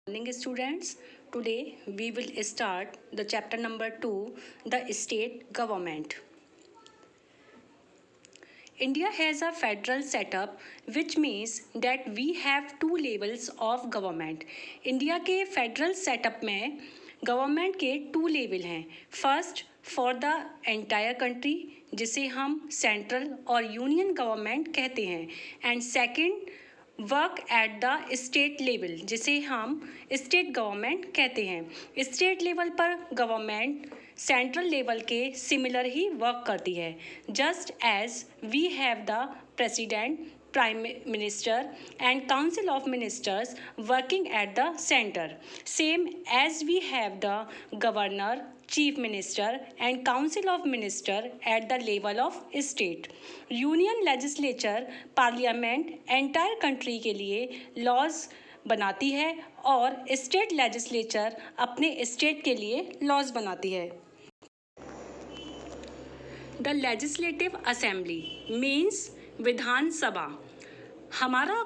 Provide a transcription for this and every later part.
Morning students, today we will start the chapter number 2, the state government. India has a federal setup which means that we have two levels of government. India के federal setup में government के two level हैं. First for the entire country जिसे हम central और union government कहते हैं and second work at the state level जिसे हम स्टेट गवर्नमेंट कहते हैं. स्टेट लेवल पर गवर्नमेंट सेंट्रल लेवल के सिमिलर ही वर्क करती है. Just as we have the president, prime minister and council of ministers working at the centre, same as we have the governor, chief minister and council of minister at the level of state. Union legislature parliament entire country के लिए laws बनाती है और state legislature अपने state के लिए laws बनाती है. The legislative assembly means Vidhan Sabha. हमारा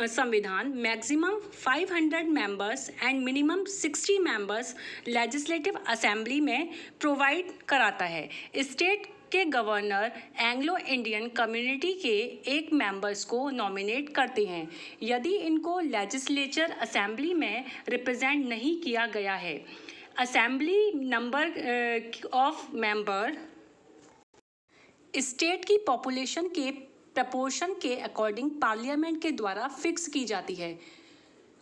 संविधान maximum 500 members and minimum 60 members legislative assembly में प्रोवाइड कराता है. स्टेट के गवर्नर एंग्लो इंडियन कम्युनिटी के एक मेंबर्स को नॉमिनेट करते हैं यदि इनको लेजिस्लेचर असेंबली में रिप्रेजेंट नहीं किया गया है. Assembly number of member state की पॉपुलेशन के प्रपोर्शन के अकॉर्डिंग पार्लियामेंट के द्वारा फिक्स की जाती है.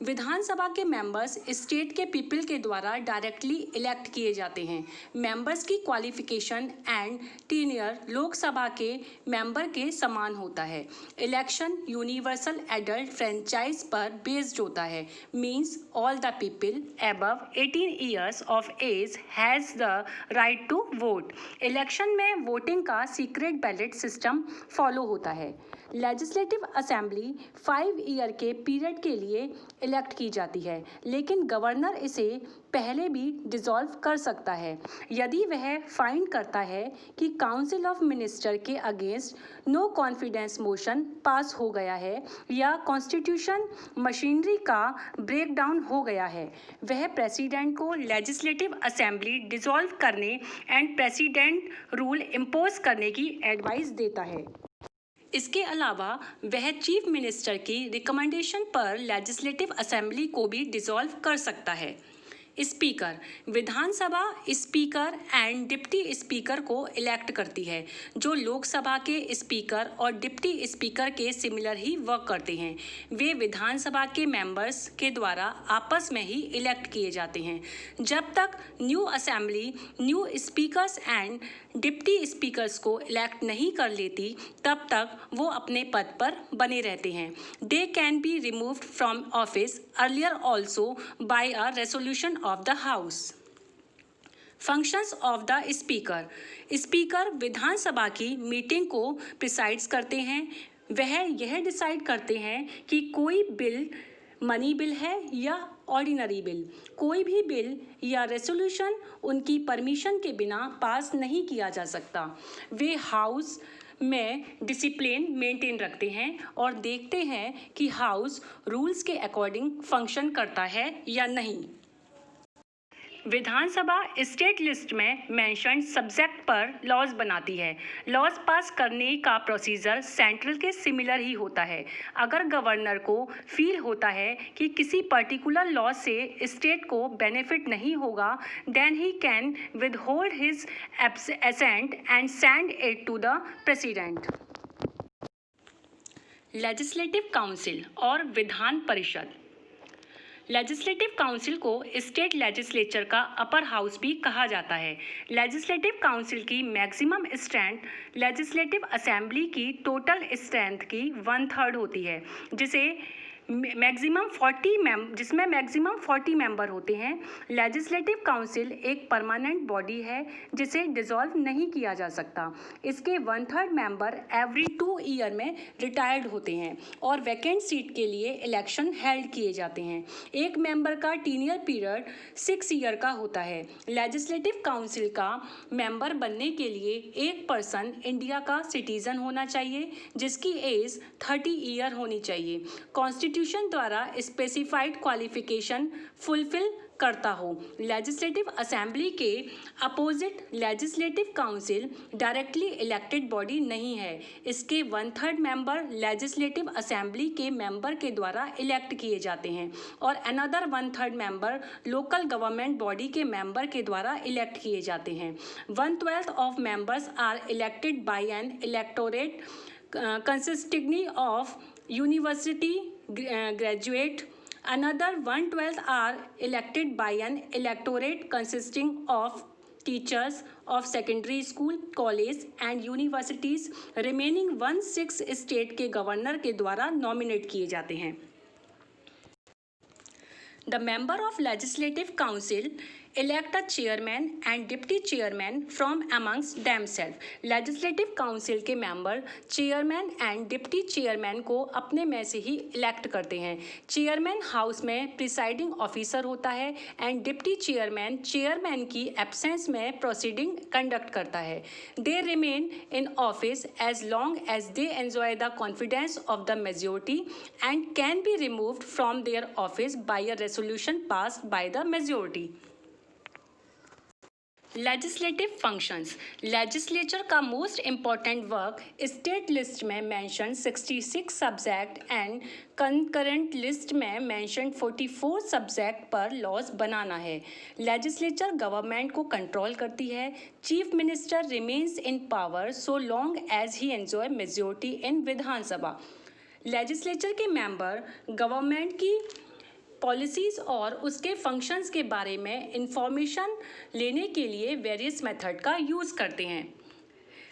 विधानसभा के मेंबर्स स्टेट के पीपल के द्वारा डायरेक्टली इलेक्ट किए जाते हैं. मेंबर्स की क्वालिफिकेशन एंड टीनियर लोकसभा के मेंबर के समान होता है. इलेक्शन यूनिवर्सल एडल्ट फ्रेंचाइज पर बेस्ड होता है. Means all the people above 18 years of age has the right to vote. Election में वोटिंग का सीक्रेट बैलेट सिस्टम फॉलो होता है. लेजिस्लेटिव असेंबली 5 ईयर के पीरियड के लिए इलेक्ट की जाती है लेकिन गवर्नर इसे पहले भी डिसॉल्व कर सकता है यदि वह फाइंड करता है कि काउंसिल ऑफ मिनिस्टर के against no confidence motion pass हो गया है या कॉन्स्टिट्यूशन मशीनरी का ब्रेकडाउन हो गया है. वह प्रेसिडेंट को लेजिस्लेटिव असेंबली डिसॉल्व करने एंड प्रेसिडेंट रूल इम्पोज करने की एडवाइस देता है. इसके अलावा वह चीफ मिनिस्टर की रिकमेंडेशन पर लेजिस्लेटिव असेंबली को भी डिसॉल्व कर सकता है. Speaker Vidhan Sabha speaker and deputy speaker को इलेक्ट करती है जो लोकसभा के स्पीकर और डिप्टी स्पीकर के सिमिलर ही वर्क करते हैं. वे विधानसभा के मेंबर्स के द्वारा आपस में ही इलेक्ट किए जाते हैं. जब तक new assembly new speakers and deputy speakers को इलेक्ट नहीं कर लेती तब तक वो अपने पद पर बने रहते हैं. They can be removed from office earlier also by a resolution of the house. Functions of the speaker. Speaker Vidhan Sabha की मीटिंग को प्रिसाइड्स करते हैं. वह यह डिसाइड करते हैं कि कोई बिल मनी बिल है या ऑर्डिनरी बिल. कोई भी बिल या रेसोल्यूशन उनकी परमिशन के बिना पास नहीं किया जा सकता. वे हाउस में डिसिप्लिन मेंटेन रखते हैं और देखते हैं कि हाउस रूल्स के अकॉर्डिंग फंक्शन करता है या नहीं. विधानसभा स्टेट लिस्ट में मेंशन सब्जेक्ट पर लॉज बनाती है. लॉज पास करने का प्रोसीजर सेंट्रल के सिमिलर ही होता है. अगर गवर्नर को फील होता है कि किसी पर्टिकुलर लॉ से स्टेट को बेनिफिट नहीं होगा then he can withhold his assent and send it to the president. Legislative council और विधान परिषद. लेजिस्लेटिव काउंसिल को स्टेट लेजिस्लेचर का अपर हाउस भी कहा जाता है. लेजिस्लेटिव काउंसिल की मैक्सिमम स्ट्रेंथ लेजिस्लेटिव असेंबली की टोटल स्ट्रेंथ की 1/3 होती है जिसमें मैक्सिमम 40 मेंबर होते हैं. लेजिस्लेटिव काउंसिल एक परमानेंट बॉडी है जिसे डिसॉल्व नहीं किया जा सकता. इसके 1/3 मेंबर एवरी 2 ईयर में रिटायर्ड होते हैं और वैकेंट सीट के लिए इलेक्शन हेल्ड किए जाते हैं. एक मेंबर का टीनियर पीरियड 6 ईयर का होता है. लेजिस्लेटिव काउंसिल का मेंबर बनने के लिए एक पर्सन इंडिया का सिटीजन होना चाहिए जिसकी एज 30 ईयर होनी चाहिए. कॉन्स्टिट्यूशन इंस्टीट्यूशन द्वारा स्पेसिफाइड क्वालिफिकेशन फुलफिल करता हो। लेजिस्लेटिव असेंबली के opposite legislative council directly elected body नहीं है। इसके 1/3 मेंबर लेजिस्लेटिव असेंबली के मेंबर के द्वारा इलेक्ट किए जाते हैं और another 1/3 member local government body के मेंबर के द्वारा इलेक्ट किए जाते हैं। 1/12 of members are elected by an electorate consisting of university graduate. Another 1/12 are elected by an electorate consisting of teachers of secondary school, college and universities. Remaining 1/6 state के governor के द्वारा nominate किए जाते हैं। The member of legislative council elect a chairman and deputy chairman from amongst themselves. Legislative council के member chairman and deputy chairman को अपने में से ही elect करते हैं। chairman house में presiding officer होता है and deputy chairman chairman की absence में proceeding conduct करता है। They remain in office as long as they enjoy the confidence of the majority and can be removed from their office by a resolution passed by the majority. Legislative functions. Legislature का most important work state list में mention 66 subject and concurrent list में mention 44 subject पर laws बनाना है। Legislature government को control करती है। Chief minister remains in power so long as he enjoy majority in Vidhan Sabha. Legislature के मेंबर गवर्नमेंट की पॉलिसीज़ और उसके फंक्शंस के बारे में इंफॉर्मेशन लेने के लिए वेरियस मेथड का यूज़ करते हैं।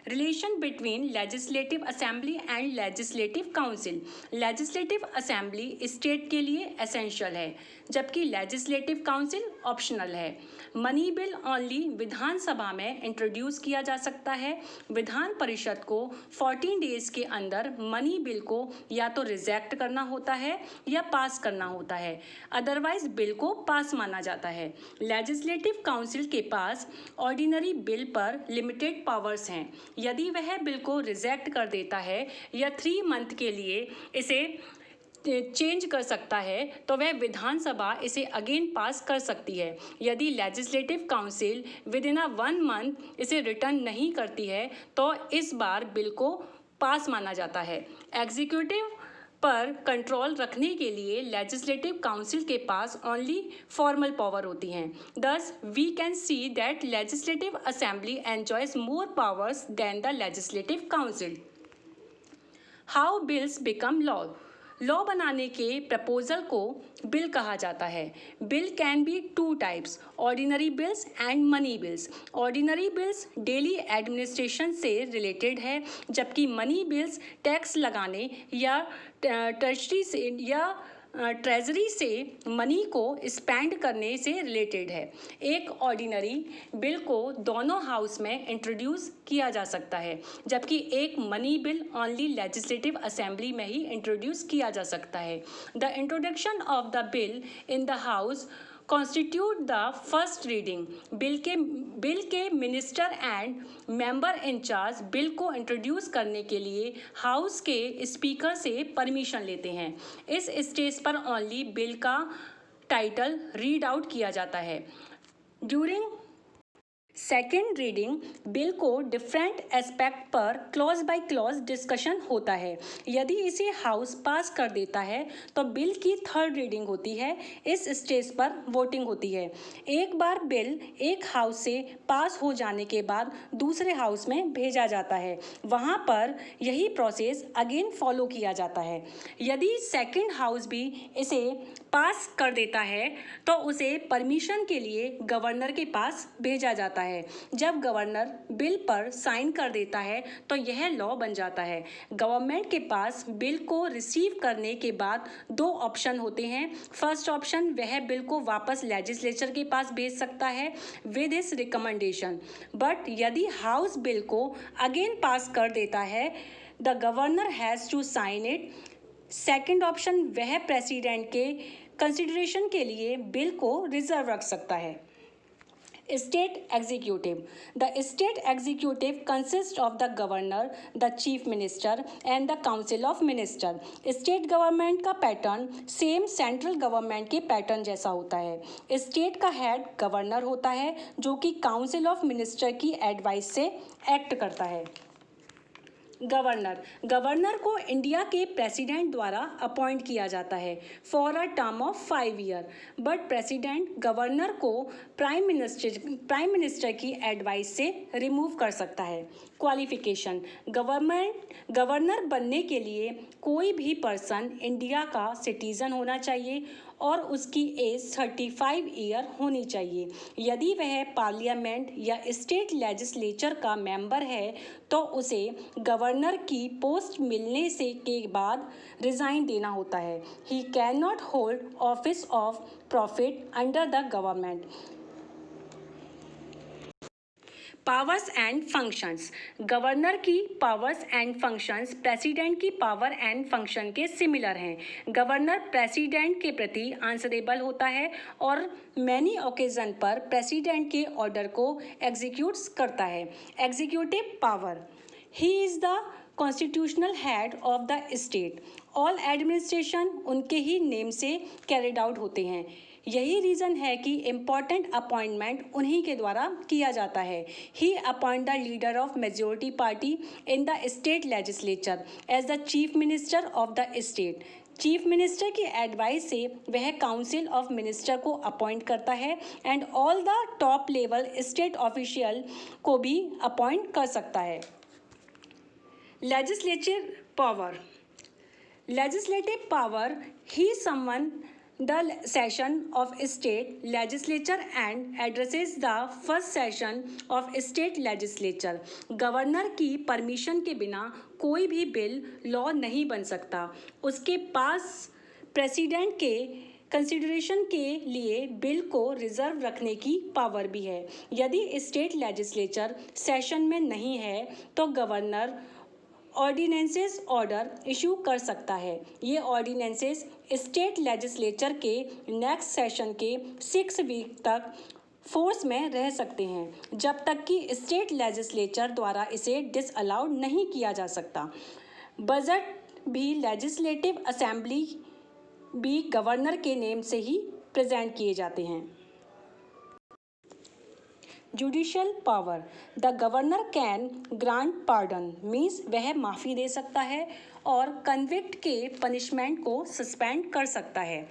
Relation between legislative assembly and legislative council. Legislative assembly state के लिए एसेंशियल है जबकि लेजिस्लेटिव काउंसिल ऑप्शनल है। मनी बिल ओनली विधानसभा में इंट्रोड्यूस किया जा सकता है। विधान परिषद को 14 डेज के अंदर मनी बिल को या तो रिजेक्ट करना होता है या पास करना होता है, अदरवाइज बिल को पास माना जाता है। लेजिस्लेटिव काउंसिल के पास ऑर्डिनरी बिल पर लिमिटेड पावर्स हैं। यदि वह बिल को रिजेक्ट कर देता है या 3 मंथ के लिए इसे चेंज कर सकता है तो वह विधानसभा इसे अगेन पास कर सकती है। यदि legislative council with in 1 month इसे रिटर्न नहीं करती है तो इस बार बिल को पास माना जाता है। एग्जीक्यूटिव पर कंट्रोल रखने के लिए लेजिस्लेटिव काउंसिल के पास ओनली फॉर्मल पावर होती हैं। Thus we can see that legislative assembly enjoys more powers than the legislative council. How bills become law. Law बनाने के प्रपोजल को बिल कहा जाता है। Bill can be 2 types, ordinary bills and money bills. Ordinary bills daily administration से related है जबकि money bills tax लगाने या ट्रेजरी से मनी को स्पेंड करने से रिलेटेड है। एक ऑर्डिनरी बिल को दोनों हाउस में इंट्रोड्यूस किया जा सकता है जबकि एक money bill only legislative assembly में ही इंट्रोड्यूस किया जा सकता है। The introduction of the bill in the house constitute the first reading. Bill के minister and member in charge bill को इंट्रोड्यूस करने के लिए हाउस के स्पीकर से परमिशन लेते हैं। इस स्टेज पर ओनली बिल का टाइटल रीड आउट किया जाता है। ड्यूरिंग सेकेंड रीडिंग बिल को डिफरेंट एस्पेक्ट पर क्लॉज बाय क्लॉज डिस्कशन होता है। यदि इसे हाउस पास कर देता है तो बिल की थर्ड रीडिंग होती है। इस स्टेज पर वोटिंग होती है। एक बार बिल एक हाउस से पास हो जाने के बाद दूसरे हाउस में भेजा जाता है, वहाँ पर यही प्रोसेस अगेन फॉलो किया जाता है। यदि सेकेंड हाउस भी इसे पास कर देता है तो उसे परमिशन के लिए गवर्नर के पास भेजा जाता है। जब गवर्नर बिल पर साइन कर देता है तो यह लॉ बन जाता है। गवर्नमेंट के पास बिल को रिसीव करने के बाद 2 ऑप्शन होते हैं। फर्स्ट ऑप्शन, वह बिल को वापस लेजिस्लेचर के पास भेज सकता है विद हिज रिकमेंडेशन, बट यदि हाउस बिल को अगेन पास कर देता है the governor has to sign it. Second option, वह प्रेसिडेंट के कंसिडरेशन के लिए बिल को रिजर्व रख सकता है। State Executive. The State Executive consists of the Governor, the Chief Minister and the Council of Minister. State Government का pattern same central government के पैटर्न जैसा होता है। स्टेट का हेड गवर्नर होता है जो कि काउंसिल ऑफ मिनिस्टर की एडवाइस से एक्ट करता है। गवर्नर को इंडिया के प्रेसिडेंट द्वारा अपॉइंट किया जाता है for a term of 5 year, but president governor को प्राइम मिनिस्टर की एडवाइस से रिमूव कर सकता है। क्वालिफिकेशन: गवर्नर बनने के लिए कोई भी पर्सन इंडिया का सिटीजन होना चाहिए और उसकी एज 35 ईयर होनी चाहिए। यदि वह पार्लियामेंट या स्टेट लेजिस्लेचर का मेंबर है तो उसे गवर्नर की पोस्ट मिलने से के बाद रिज़ाइन देना होता है। He can not hold office of profit under the government. Powers and functions: governor की पावर्स एंड फंक्शंस प्रेसिडेंट की पावर एंड फंक्शन के सिमिलर हैं। गवर्नर प्रेसिडेंट के प्रति आंसरेबल होता है और मैनी ओकेजन पर प्रेसिडेंट के ऑर्डर को एग्जीक्यूट करता है। Executive power: he is the constitutional head of the state. All administration उनके ही नेम से कैरिड आउट होते हैं। यही रीज़न है कि इम्पॉर्टेंट अपॉइंटमेंट उन्हीं के द्वारा किया जाता है। He appoint the leader of majority party in the state legislature as the chief minister of the state. Chief minister की एडवाइस से वह काउंसिल ऑफ मिनिस्टर को अपॉइंट करता है and all the top level state official को भी appoint कर सकता है। Legislative power: he summon the session of state legislature and addresses the first session of state legislature. Governor की परमिशन के बिना कोई भी बिल लॉ नहीं बन सकता। उसके पास प्रेसिडेंट के कंसिडरेशन के लिए बिल को रिजर्व रखने की पावर भी है। यदि स्टेट लेजिस्लेचर सेशन में नहीं है तो गवर्नर ऑर्डिनेंसेस ऑर्डर इशू कर सकता है। ये ऑर्डिनेंसेस स्टेट लेजिस्लेचर के नेक्स्ट सेशन के 6 वीक तक फोर्स में रह सकते हैं जब तक कि स्टेट लेजिस्लेचर द्वारा इसे डिसअलाउड नहीं किया जा सकता। बजट भी लेजिस्लेटिव असेंबली भी गवर्नर के नेम से ही प्रेजेंट किए जाते हैं। Judicial power: the governor can grant pardon means वह माफ़ी दे सकता है और कन्विक्ट के पनिशमेंट को सस्पेंड कर सकता है।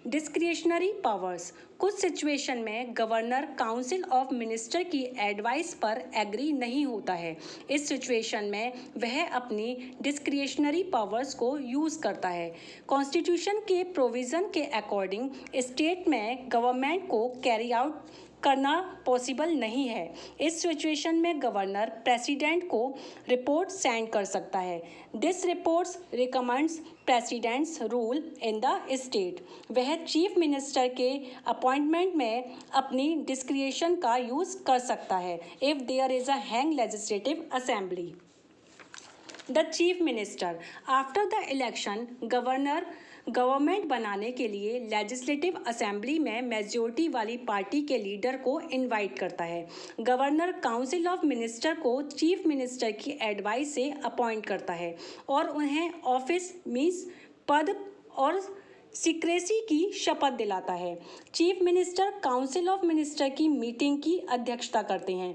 डिस्क्रिशनरी पावर्स: कुछ सिचुएशन में गवर्नर काउंसिल ऑफ मिनिस्टर की एडवाइस पर एग्री नहीं होता है। इस सिचुएशन में वह अपनी डिस्क्रिशनरी पावर्स को यूज़ करता है। कॉन्स्टिट्यूशन के प्रोविज़न के अकॉर्डिंग स्टेट में गवर्नमेंट को कैरी आउट करना पॉसिबल नहीं है। इस सिचुएशन में गवर्नर प्रेसिडेंट को रिपोर्ट सेंड कर सकता है। This reports recommends president's rule in the state. वह चीफ मिनिस्टर के अपॉइंटमेंट में अपनी डिस्क्रिशन का यूज़ कर सकता है if there is a hung legislative assembly. The chief minister: after the election government बनाने के लिए लेजिस्लेटिव असेंबली में मेजोरिटी वाली पार्टी के लीडर को इनवाइट करता है। गवर्नर काउंसिल ऑफ मिनिस्टर को चीफ मिनिस्टर की एडवाइस से अपॉइंट करता है और उन्हें ऑफिस मीन्स पद और सीक्रेसी की शपथ दिलाता है। Chief minister council of minister की मीटिंग की अध्यक्षता करते हैं।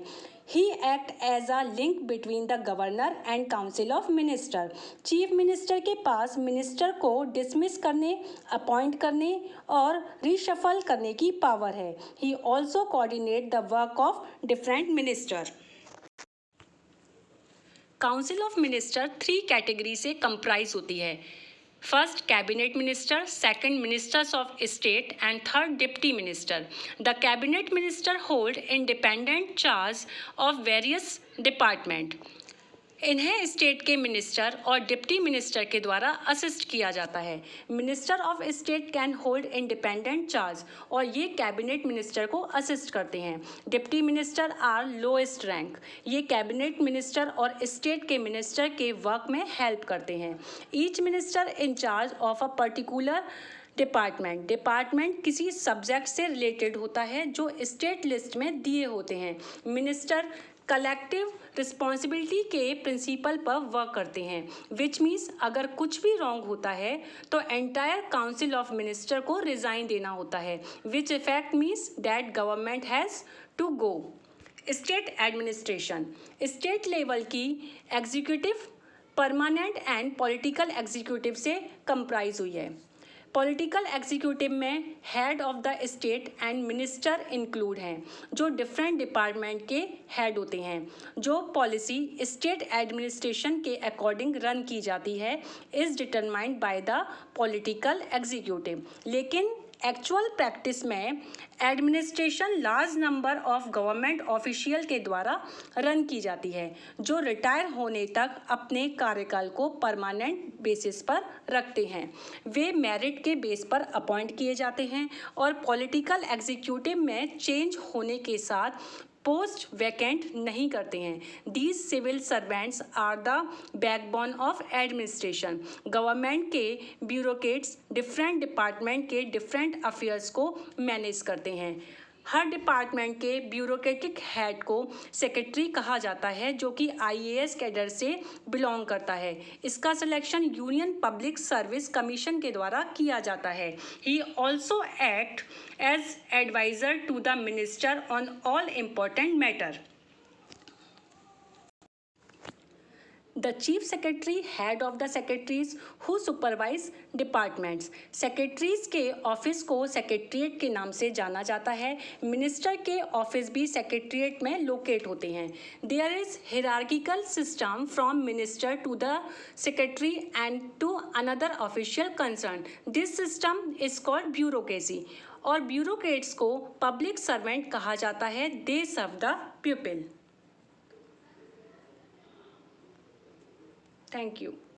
He act as a link between the governor and council of minister. Chief minister के पास मिनिस्टर को डिसमिस करने, अपॉइंट करने और रीशफल करने की पावर है। He also coordinate the work of different minister. Council of minister 3 category से कंप्राइज होती है। First cabinet minister, second ministers of state and third deputy minister. The cabinet minister hold independent charge of various department. इन्हें state के minister और deputy minister के द्वारा assist किया जाता है। Minister of state can hold independent charge और ये कैबिनेट मिनिस्टर को असिस्ट करते हैं। Deputy minister are lowest rank. ये कैबिनेट मिनिस्टर और स्टेट के मिनिस्टर के वर्क में हेल्प करते हैं। Each minister in charge of a particular department किसी सब्जेक्ट से रिलेटेड होता है जो स्टेट लिस्ट में दिए होते हैं। मिनिस्टर कलेक्टिव रिस्पॉन्सिबिलिटी के प्रिंसिपल पर वर्क करते हैं, विच मीन्स अगर कुछ भी रॉन्ग होता है तो एंटायर काउंसिल ऑफ मिनिस्टर को रिजाइन देना होता है, which effect means that government has to go. State administration state level की executive, permanent and political executive से कंप्राइज हुई है। पॉलिटिकल एग्जीक्यूटिव में head of the state and minister include हैं, जो डिफरेंट डिपार्टमेंट के हेड होते हैं। जो पॉलिसी स्टेट एडमिनिस्ट्रेशन के अकॉर्डिंग रन की जाती है is determined by the political executive. लेकिन एक्चुअल प्रैक्टिस में administration large number of government official के द्वारा रन की जाती है, जो रिटायर होने तक अपने कार्यकाल को परमानेंट बेसिस पर रखते हैं। वे मेरिट के बेस पर अपॉइंट किए जाते हैं और पॉलिटिकल एग्जीक्यूटिव में चेंज होने के साथ पोस्ट वैकेंट नहीं करते हैं। These civil servants are the backbone of administration. Government के ब्यूरोक्रेट्स डिफरेंट डिपार्टमेंट के डिफरेंट अफेयर्स को मैनेज करते हैं। हर डिपार्टमेंट के ब्यूरोक्रेटिक हेड को सेक्रेटरी कहा जाता है, जो कि आईएएस कैडर से बिलोंग करता है। इसका selection union public service commission के द्वारा किया जाता है। He also act as adviser to the minister on all important matter. The chief secretary head of the secretaries who supervise departments। Secretaries के ऑफिस को सेक्रेटरीट के नाम से जाना जाता है। मिनिस्टर के ऑफिस भी सेक्रेटरीट में लोकेट होते हैं। There is hierarchical system from minister to the secretary and to another official concern. This system is called bureaucracy. और ब्यूरोक्रेट्स को पब्लिक सर्वेंट कहा जाता है। They serve the people. Thank you.